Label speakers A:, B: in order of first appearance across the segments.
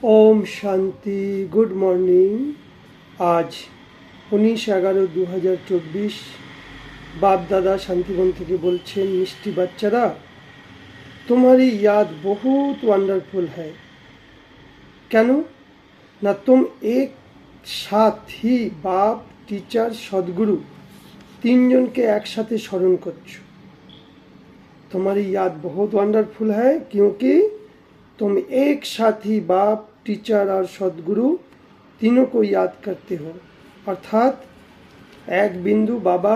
A: Om Shanti. Good morning. आज 19/11/2024 बाप दादा शांतिवन থেকে বলছেন, মিষ্টি বাচ্চারা, तुम्हारी याद बहुत वंडरफुल है। কেন না तुम एक साथ ही बाप टीचर सदगुरु তিনজনকে একসাথে স্মরণ করছো। तुम्हारी याद बहुत वंडरफुल है क्योंकि तुम एक साथ ही बाप टीचर और सदगुरु तीनों को याद करते हो। अर्थात एक बिंदु बाबा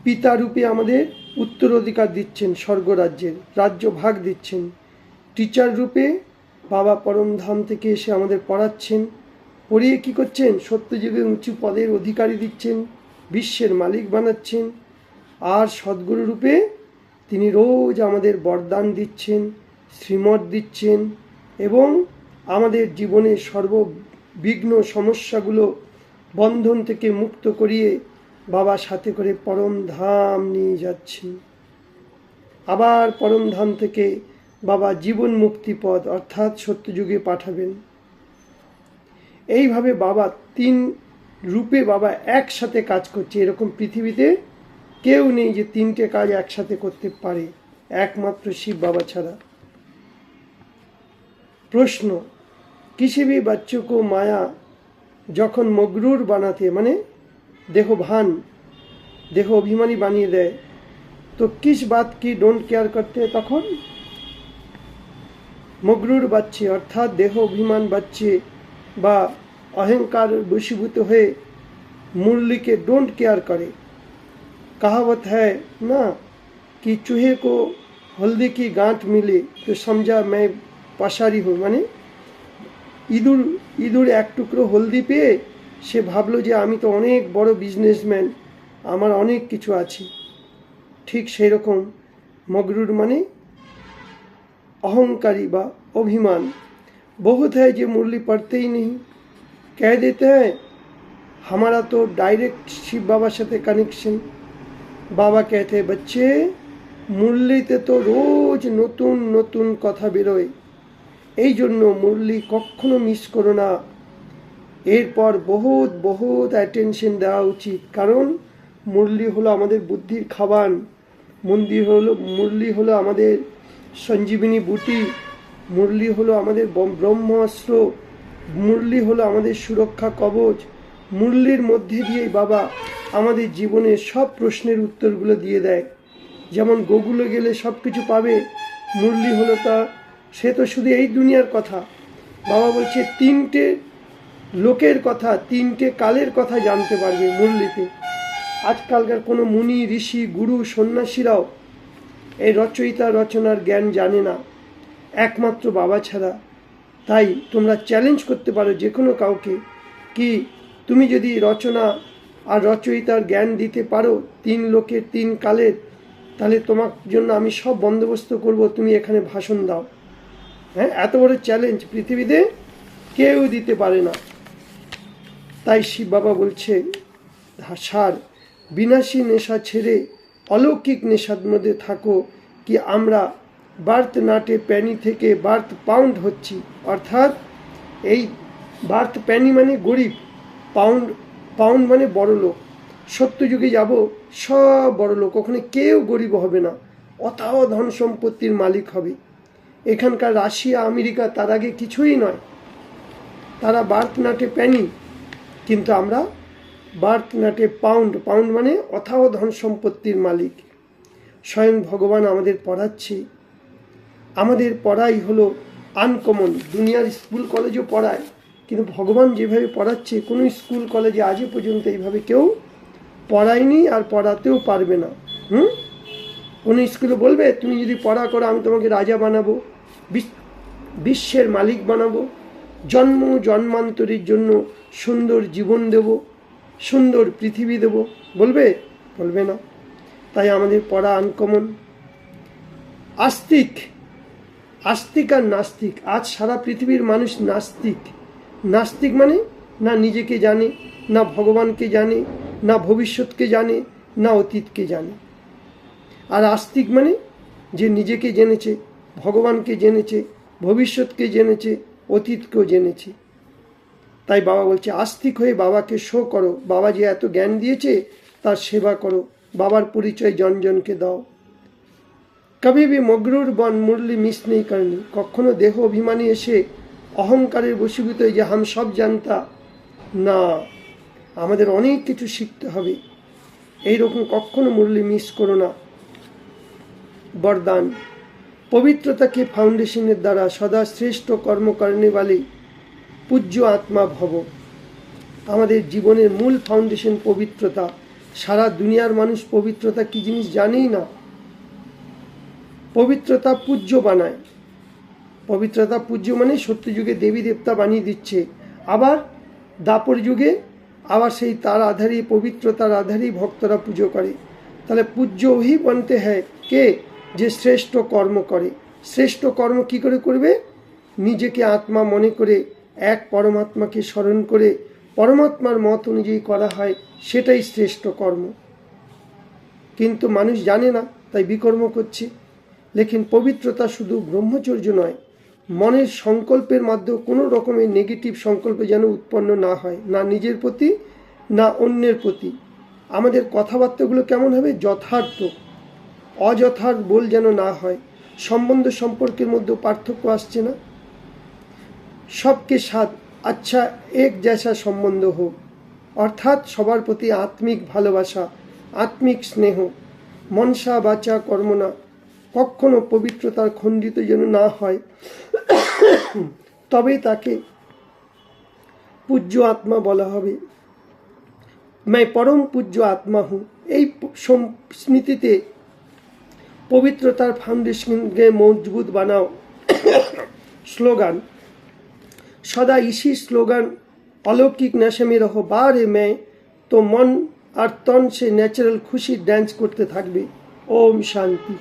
A: पिता रूपे आमादेर उत्तराधिकार दिच्छेन, स्वर्ग राज्येर राज्य भाग दिच्छेन। टीचार रूपे बाबा परम धाम थेके एसे आमादेर पढ़ाच्छेन, पढ़िए कि करछेन सत्ययुगे उঁচু पदेर अधिकारी दिच्छेन, विश्वेर मालिक बानाচ্ছেন। और सद्गुरु रूपे তিনি রোজ আমাদের বরদান দিচ্ছেন, শ্রীমত দিচ্ছেন এবং আমাদের জীবনের সর্ববিঘ্ন সমস্যাগুলো বন্ধন থেকে মুক্ত করিয়ে বাবা সাথে করে পরম ধাম নিয়ে যাচ্ছেন। আবার পরম ধাম থেকে বাবা জীবন মুক্তি পদ অর্থাৎ সত্যযুগে পাঠাবেন। এইভাবে বাবা তিন রূপে বাবা একসাথে কাজ করছে। এরকম পৃথিবীতে কেউ নেই যে তিনটে কাজ একসাথে করতে পারে, একমাত্র শিব বাবা ছাড়া। প্রশ্ন, किसी भी बच्चों को माया যখন মগরুর বানাতে মানে দেহভান দেহ অভিমানী বানিয়ে দেয় তো किस बात की डोंट केयर करते তখন মগরুর বাচ্চে অর্থাৎ দেহ অভিমান বাচ্চে বা অহংকার বশীভূত হয়ে মুরলিকে डोंट केयर करे। कहावत है ना कि चूहे को हल्दी की गांठ मिले तो समझा मैं पसारी हूँ, माने इঁদুর एक टुकरो हल्दी पेये से भावलो जे आमी तो अनेक बड़ बिजनेसमैन, आमार अनेक किछु आछे। ठीक सेई रकम मगरूर माने अहंकारी बा अभिमान। बहुत है जे मुरली पढ़ते ही नहीं, कह देते हैं हमारा तो डायरेक्ट शिव बाबा साथे कनेक्शन। बाबा कहते हैं बच्चे मुरलीते तो रोज नतून नतून कथा बेरोय, এই জন্য মুরলি কখনো মিস করো না। এরপর বহুত বহুত অ্যাটেনশন দেওয়া উচিত, কারণ মুরলি হলো আমাদের বুদ্ধির খাবান, মুরলি হলো আমাদের সঞ্জীবিনী বুটি, মুরলি হলো আমাদের ব্রহ্মাস্ত্র, মুরলি হলো আমাদের সুরক্ষা কবচ। মুরলির মধ্যে দিয়েই বাবা আমাদের জীবনের সব প্রশ্নের উত্তরগুলো দিয়ে দেয়। যেমন গোগুলে গেলে সব কিছু পাবে, মুরলি হলো তা, সে তো শুধু এই দুনিয়ার কথা। বাবা বলছে তিনটে লোকের কথা, তিনটে কালের কথা জানতে পারবে মুরলিতে। আজকালকার কোনো মুনি ঋষি গুরু সন্ন্যাসীরাও এই রচয়িতা রচনার জ্ঞান জানে না, একমাত্র বাবা ছাড়া। তাই তোমরা চ্যালেঞ্জ করতে পারো যে কোনো কাউকে কি তুমি যদি রচনা আর রচয়িতার জ্ঞান দিতে পারো তিন লোকের তিন কালের, তাহলে তোমার জন্য আমি সব বন্দোবস্ত করব, তুমি এখানে ভাষণ দাও। হ্যাঁ, এত বড় চ্যালেঞ্জ পৃথিবীতে কেউ দিতে পারে না। তাই শিব বাবা বলছে সার বিনাশী নেশা ছেড়ে অলৌকিক নেশার মধ্যে থাকো। কি আমরা বার্থ নাটে প্যানি থেকে বার্থ পাউন্ড হচ্ছি, অর্থাৎ এই বার্থ প্যানি মানে গরিব, পাউন্ড মানে বড় লোক। সত্যযুগে যাব সব বড় লোক, ওখানে কেউ গরিব হবে না, অথাহ ধন সম্পত্তির মালিক হবে। এখানকার রাশিয়া আমেরিকা তার আগে কিছুই নয়, তারা বার্থ নাটে প্যানি, কিন্তু আমরা বার্থ নাটে পাউন্ড মানে অথাহ ধন সম্পত্তির মালিক। স্বয়ং ভগবান আমাদের পড়াচ্ছে, আমাদের পড়াই হলো আনকমন। দুনিয়ার স্কুল কলেজও পড়ায়, কিন্তু ভগবান যেভাবে পড়াচ্ছে কোনো স্কুল কলেজে আজও পর্যন্ত এইভাবে কেউ পড়ায়নি আর পড়াতেও পারবে না। কোনো স্কুলে বলবে তুমি যদি পড়া করো আমি তোমাকে রাজা বানাবো, বিশ্বের মালিক বানাবো, জন্ম জন্মান্তরের জন্য সুন্দর জীবন দেব, সুন্দর পৃথিবী দেব, বলবে? বলবে না। তাই আমাদের পড়া আনকমন। আস্তিক আর নাস্তিক, আজ সারা পৃথিবীর মানুষ নাস্তিক। নাস্তিক মানে না নিজেকে জানে, না ভগবানকে জানে, না ভবিষ্যৎকে জানে, না অতীতকে জানে। আর আস্তিক মানে যে নিজেকে জেনেছে, ভগবানকে জেনেছে, ভবিষ্যৎকে জেনেছে, অতীতকেও জেনেছে। তাই বাবা বলছে আস্তিক হয়ে বাবাকে শো করো, বাবা যে এত জ্ঞান দিয়েছে তার সেবা করো, বাবার পরিচয় জনজনকে দাও। কবি ভি মগরুর বন মুরলি মিস নেই করনি, কখনো দেহ অভিমানী এসে অহংকারের বশীভূত হয়ে যে হাম সব জানতা, না, আমাদের অনেক কিছু শিখতে হবে, এইরকম কখনো মুরলি মিস করো না। বরদান, পবিত্রতাকে ফাউন্ডেশনের দ্বারা সদা শ্রেষ্ঠ কর্ম করনে वाली পূজ্য আত্মা ভব। আমাদের জীবনের মূল ফাউন্ডেশন পবিত্রতা। সারা দুনিয়ার মানুষ পবিত্রতা কি জিনিস জানেই না। পবিত্রতা পূজ্য বানায়, পবিত্রতা পূজ্য মানে সত্যযুগে দেবী দেবতা বানিয়ে দিচ্ছে, আবার দাপর যুগে আবার সেই তার আধারই, পবিত্রতার আধারই ভক্তরা পুজো করে। তাহলে পূজ্য ওই বানতে হয় কে, যে শ্রেষ্ঠ কর্ম করে। শ্রেষ্ঠ কর্ম কি করে করবে? নিজেকে আত্মা মনে করে এক পরমাত্মাকে স্মরণ করে পরমাত্মার মত অনুযায়ী করা হয়, সেটাই শ্রেষ্ঠ কর্ম। কিন্তু মানুষ জানে না, তাই বিকর্ম করছে। লেকিন পবিত্রতা শুধু ব্রহ্মচর্য নয়, মনের সংকল্পের মাধ্যমে কোনো রকমের নেগেটিভ সংকল্প যেন উৎপন্ন না হয়, না নিজের প্রতি না অন্যের প্রতি। আমাদের কথাবার্তাগুলো কেমন হবে? যথার্থ, অযথার্থ বল যেন না হয়। সম্বন্ধ সম্পর্কের মধ্যে পার্থক্য আসছে না। সবকে সাথ আচ্ছা এক জैसा সম্বন্ধ হোক, অর্থাৎ সবার প্রতি আত্মিক ভালোবাসা, আত্মিক স্নেহ, মনসা বাচা কর্মনা কখনো পবিত্রতার খণ্ডিত যেন না হয়, তবেই তাকে পূজ্য আত্মা বলা হবে। मैं परम पूज्य आत्मा हूँ, এই স্মৃতিতে পবিত্রতার ফাউন্ডেশনকে মজবুত বানাও। স্লোগান, सदा इसी स्लोगन अलौकिक नशे में रहो बारे में, तो मन और तन से ন্যাচারাল খুশি ডান্স করতে থাকবে। ওম শান্তি।